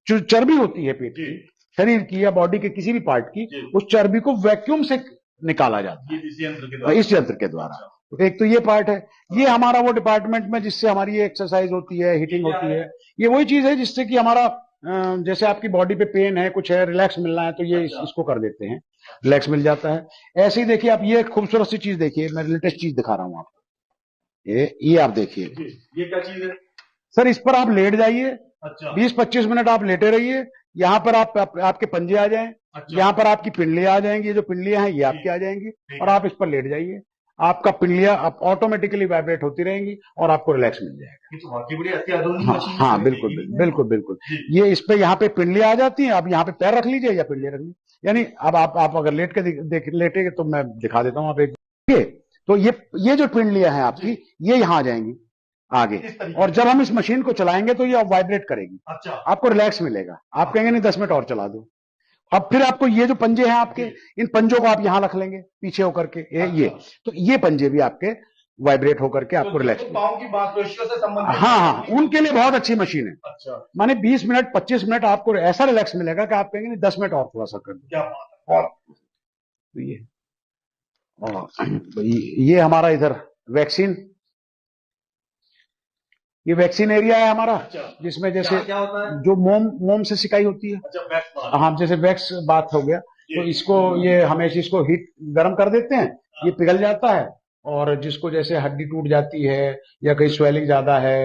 जो चर्बी होती है पेट की, शरीर की या बॉडी के किसी भी पार्ट की, उस चर्बी को वैक्यूम से निकाला जाता है इस यंत्र के द्वारा। तो एक तो ये पार्ट है, ये हमारा वो डिपार्टमेंट में जिससे हमारी एक्सरसाइज होती है, हीटिंग होती है। ये वही चीज है जिससे कि हमारा जैसे आपकी बॉडी पे पेन है, कुछ है, रिलैक्स मिलना है, तो ये इसको कर देते हैं, रिलैक्स मिल जाता है। ऐसे ही देखिए आप, ये खूबसूरत सी चीज देखिए, मैं लेटेस्ट चीज दिखा रहा हूँ आपको। ये आप देखिए, ये क्या चीज है सर? इस पर आप लेट जाइए। अच्छा। 20-25 मिनट आप लेटे रहिए। यहाँ पर आपके पंजे आ जाएं। अच्छा। यहाँ पर आपकी पिंडलियां आ जाएंगी, ये जो पिंडलियां हैं ये आपकी आ जाएंगी, और आप इस पर लेट जाइए। आपका पिंडलियां ऑटोमेटिकली वाइब्रेट होती रहेंगी और आपको रिलैक्स मिल जाएगा। तो बहुत ही बड़ी अति आधुनिक हाँ, मशीन हाँ, बिल्कुल। ये इस पे यहाँ पे पिंडलियां आ जाती हैं। आप यहाँ पे पैर रख लीजिए या पिंडलियां रख लीजिए। यानी अब आप अगर लेट के लेटेंगे तो मैं दिखा देता हूँ। आप एक तो ये जो पिंडलियां हैं आपकी, ये यहाँ आ जाएंगी आगे, और जब हम इस मशीन को चलाएंगे तो ये वाइब्रेट करेगी। अच्छा। आपको रिलैक्स मिलेगा। आप कहेंगे नहीं 10 मिनट और चला दो। अब फिर आपको ये जो पंजे हैं आपके, इन पंजों को आप यहां रख लेंगे पीछे होकर के, ये तो ये पंजे भी आपके वाइब्रेट होकर के आपको रिलैक्स। पाँव की मांसपेशियों से संबंधित, हाँ, उनके लिए बहुत अच्छी मशीन है। अच्छा, माने 20 मिनट 25 मिनट आपको ऐसा रिलैक्स मिलेगा कि आप कहेंगे 10 मिनट और थोड़ा सा कर दो। क्या बात है। और तो ये हमारा इधर वैक्सीन, ये वैक्सीन एरिया है हमारा, जिसमें जैसे क्या होता है? जो मोम से सिकाई होती है। अच्छा, वैक्स बात। हाँ, जैसे वैक्स बात हो गया, तो इसको ये हमेशा इसको हीट गर्म कर देते हैं, ये पिघल जाता है, और जिसको जैसे हड्डी टूट जाती है या कहीं स्वेलिंग ज्यादा है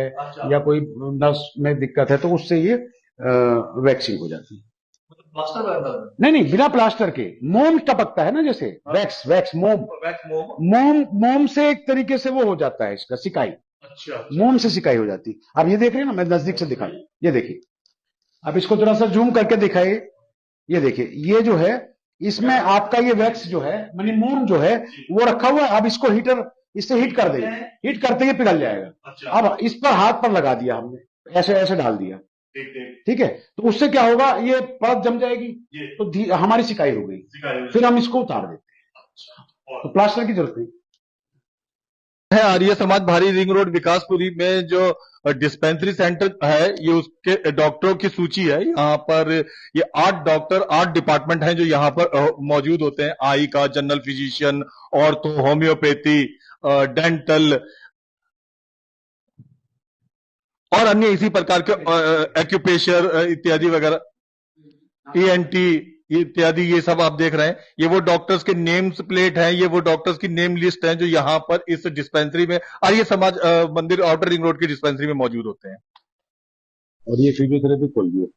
या कोई नस में दिक्कत है, तो उससे ये वैक्सीन हो जाती है। प्लास्टर वगैरह? नहीं, बिना प्लास्टर के मोम टपकता है ना, जैसे वैक्स मोम से एक तरीके से वो हो जाता है इसका सिकाई। अच्छा, मोम से सिकाई हो जाती। अब ये देख रहे हैं ना, मैं नजदीक से दिखा, ये देखिए, अब इसको थोड़ा सा जूम करके दिखाइए, ये देखिए, ये जो है इसमें आपका ये वैक्स जो है मानी मोम जो है वो रखा हुआ है। अब इसको इससे हीट कर देंगे, हीट करते ही पिघल जाएगा। अब इस पर हाथ पर लगा दिया हमने, ऐसे डाल दिया, ठीक है, तो उससे क्या होगा, ये परत जम जाएगी, तो हमारी सिकाई हो गई, फिर हम इसको उतार देते हैं, तो प्लास्टर की जरूरत नहीं है। आर्य समाज भारी रिंग रोड विकासपुरी में जो डिस्पेंसरी सेंटर है, ये उसके डॉक्टरों की सूची है। यहाँ पर ये 8 डॉक्टर 8 डिपार्टमेंट हैं जो यहाँ पर मौजूद होते हैं। आई का, general physician, ortho, homeopathy, dental और अन्य इसी प्रकार के एक्यूप्रेशर इत्यादि वगैरह, ENT इत्यादि, ये सब आप देख रहे हैं। ये वो डॉक्टर्स के नेम्स प्लेट हैं, ये वो डॉक्टर्स की नेम लिस्ट है जो यहाँ पर इस डिस्पेंसरी में, आर्य समाज मंदिर आउटर रिंग रोड की डिस्पेंसरी में मौजूद होते हैं। और ये फिजियोथेरेपी खोल दिए।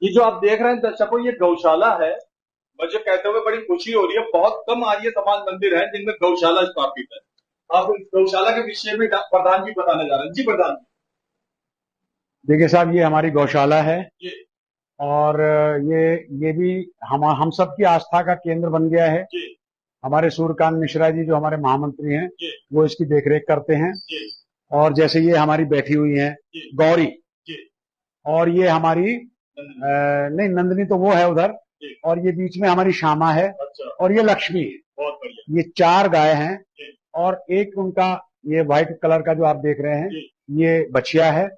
ये जो आप देख रहे हैं दर्शकों, ये गौशाला है। मुझे कहते हुए बड़ी खुशी हो रही है, बहुत कम आर्य समाज मंदिर है जिनमें गौशाला स्थापित है। आप इस गौशाला के विषय में प्रधान जी बताने जा रहे हैं। जी प्रधान जी। देखिए साहब, ये हमारी गौशाला है, और ये भी हम सब की आस्था का केंद्र बन गया है। हमारे सूर्यकांत मिश्रा जी जो हमारे महामंत्री हैं, वो इसकी देखरेख करते हैं। और जैसे ये हमारी बैठी हुई हैं गौरी, और ये हमारी नहीं, नंदनी तो वो है उधर, और ये बीच में हमारी श्यामा है, और ये लक्ष्मी है। ये 4 गाय हैं, और एक उनका ये व्हाइट कलर का जो आप देख रहे हैं, ये बछिया है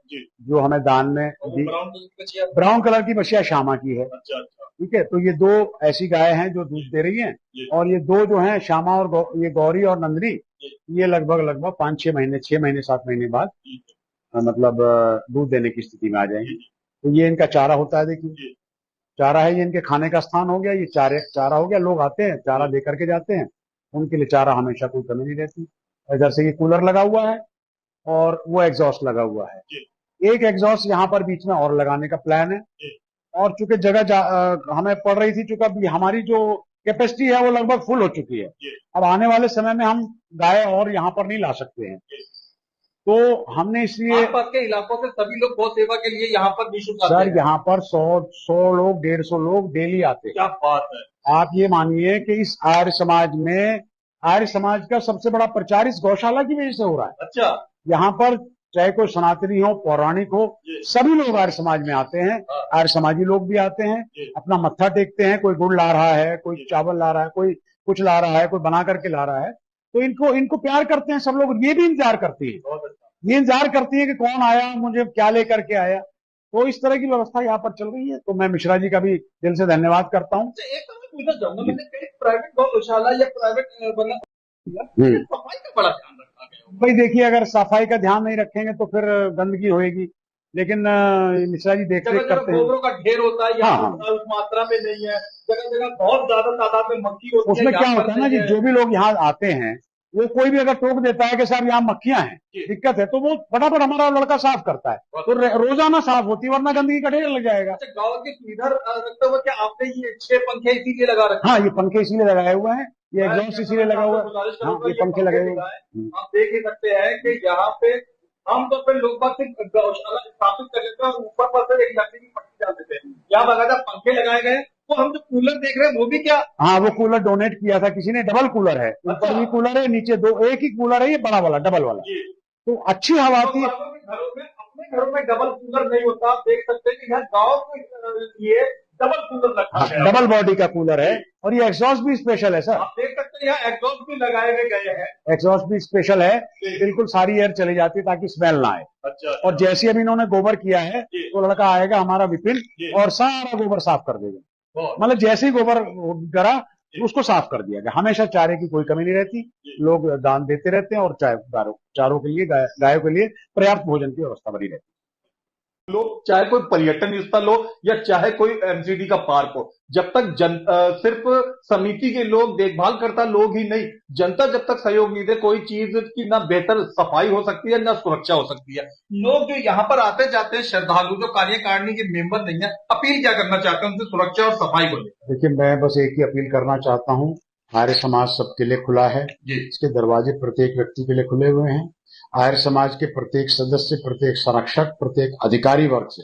जो हमें दान में दी। ब्राउन कलर की बछिया श्यामा की है। ठीक है, तो ये 2 ऐसी गाय हैं जो दूध दे रही हैं, और ये 2 जो हैं श्यामा और ये गौरी और नंदनी, ये लगभग 5-6 महीने 6 महीने 7 महीने बाद मतलब दूध देने की स्थिति में आ जाएंगे। तो ये इनका चारा होता है, देखिए चारा है, ये इनके खाने का स्थान हो गया, ये चारा हो गया। लोग आते हैं, चारा दे करके जाते हैं, उनके लिए चारा हमेशा कोई कमी नहीं रहती। इधर से ये कूलर लगा हुआ है, और वो एग्जॉस्ट लगा हुआ है। एक एग्जॉस्ट यहाँ पर बीच में और लगाने का प्लान है, और चूंकि जगह हमें पड़ रही थी, चूंकि हमारी जो कैपेसिटी है वो लगभग फुल हो चुकी है। अब आने वाले समय में हम गाय और यहाँ पर नहीं ला सकते हैं, तो हमने इसलिए आसपास के इलाकों से सभी लोग गौ सेवा के लिए यहाँ पर निःशुल्क आते हैं। सर, यहाँ पर 100 लोग 150 लोग डेली आते हैं। क्या बात है। आप ये मानिए कि इस आर्य समाज का सबसे बड़ा प्रचार इस गौशाला की वजह से हो रहा है। अच्छा, यहाँ पर चाहे कोई सनातनी हो, पौराणिक हो, सभी लोग आर्य समाज में आते हैं। आर्य समाजी लोग भी आते हैं, अपना मत्था टेकते हैं। कोई गुड़ ला रहा है, कोई चावल ला रहा है, कोई कुछ ला रहा है, कोई बना करके ला रहा है, तो इनको प्यार करते हैं सब लोग। ये भी इंतजार करती है, ये इंतजार करती है कि कौन आया, मुझे क्या लेकर के आया। तो इस तरह की व्यवस्था यहाँ पर चल रही है, तो मैं मिश्रा जी का भी दिल से धन्यवाद करता हूँ। एक पूछना चाहूंगा, मैंने कहीं प्राइवेट गौशाला या प्राइवेट सफाई का बड़ा ध्यान रखा गया। भाई देखिए, अगर सफाई का ध्यान नहीं रखेंगे तो फिर गंदगी होएगी, लेकिन मिश्रा जी देख रेख करते हैं। गोबरों का ढेर होता है, यहाँ उस मात्रा में नहीं है, जगह जगह बहुत ज्यादा तादाद में मक्खी होती है। उसमें क्या होता है ना जी, जो भी लोग यहाँ आते हैं, वो कोई भी अगर टोक देता है कि साहब यहाँ मक्खियां हैं, दिक्कत है, तो वो फटाफट हमारा लड़का साफ करता है, तो रोजाना साफ होती है, वरना गंदगी का ढेर लग जाएगा। गाँव की सुविधा रखते हुए क्या आपने ये 6 पंखे इसीलिए लगा रखे? हाँ, ये पंखे इसीलिए लगाए हुए हैं, ये एग्जॉस्ट इसीलिए लगा हुआ है। हाँ, ये पंखे लगे हुए हैं। आप देख ही सकते हैं कि यहाँ पे आमतौर पर लोग बात सिर्फ गौशाला स्थापित कर लेते हैं और ऊपर पर एक लकड़ी की पट्टी डाल देते हैं। यहाँ बकायदा पंखे लगाए गए। तो हम जो कूलर देख रहे हैं वो भी क्या? हाँ, वो कूलर डोनेट किया था किसी ने, डबल कूलर है, ऊपर भी कूलर है, नीचे 2, एक ही कूलर है, ये बड़ा वाला डबल वाला, तो अच्छी हवा आती है। घरों में अपने घरों में डबल कूलर नहीं होता। आप देख सकते हैं कि यहाँ गाँव के लिए डबल कूलर रखा गया है। डबल बॉडी का कूलर है और ये एग्जॉस्ट भी स्पेशल है सर। आप देख सकते हैं यहाँ एग्जॉस्ट भी लगाए गए हैं। एग्जॉस्ट भी स्पेशल है, बिल्कुल सारी एयर चली जाती है ताकि स्मेल ना आए। अच्छा। और जैसे अभी इन्होंने गोबर किया है जी। तो लड़का आएगा हमारा विपिन जी। और सारा गोबर साफ कर देगा। बहुत। मतलब जैसे ही गोबर करा उसको साफ कर दिया गया। हमेशा चारे की कोई कमी नहीं रहती, लोग दान देते रहते हैं और चारों के लिए गायों के लिए पर्याप्त भोजन की व्यवस्था बनी रहती है। लोग चाहे कोई पर्यटन स्थल हो या चाहे कोई एमसीडी का पार्क हो, जब तक सिर्फ समिति के लोग देखभाल करता लोग ही नहीं, जनता जब तक सहयोग नहीं दे कोई चीज की ना बेहतर सफाई हो सकती है ना सुरक्षा हो सकती है। लोग जो यहाँ पर आते जाते हैं श्रद्धालु जो कार्यकारिणी के मेंबर नहीं है, अपील क्या करना चाहते हैं उनसे सुरक्षा और सफाई को लेकर? देखिए, मैं बस एक ही अपील करना चाहता हूँ, आर्य समाज सबके लिए खुला है। इसके दरवाजे प्रत्येक व्यक्ति के लिए खुले हुए हैं। आर्य समाज के प्रत्येक सदस्य, प्रत्येक संरक्षक, प्रत्येक अधिकारी वर्ग से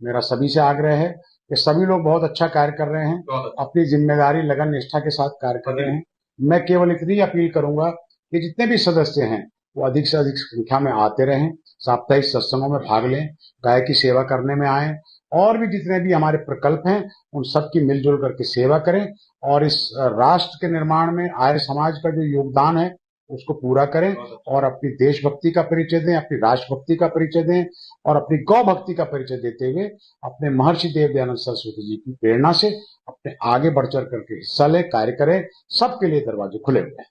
मेरा सभी से आग्रह है कि सभी लोग बहुत अच्छा कार्य कर रहे हैं, अपनी जिम्मेदारी लगन निष्ठा के साथ कार्य कर रहे हैं। मैं केवल इतनी अपील करूंगा कि जितने भी सदस्य हैं वो अधिक से अधिक संख्या में आते रहें, साप्ताहिक सत्संगों में भाग लें, गाय की सेवा करने में आए और भी जितने भी हमारे प्रकल्प हैं उन सब की मिलजुल करके सेवा करें और इस राष्ट्र के निर्माण में आर्य समाज का जो योगदान है उसको पूरा करें और अपनी देशभक्ति का परिचय दें, अपनी राष्ट्रभक्ति का परिचय दें और अपनी गौ भक्ति का परिचय देते हुए अपने महर्षि देव दयानंद सरस्वती जी की प्रेरणा से अपने आगे बढ़ चढ़ करके हिस्सा लें, कार्य करें। सबके लिए दरवाजे खुले हुए हैं।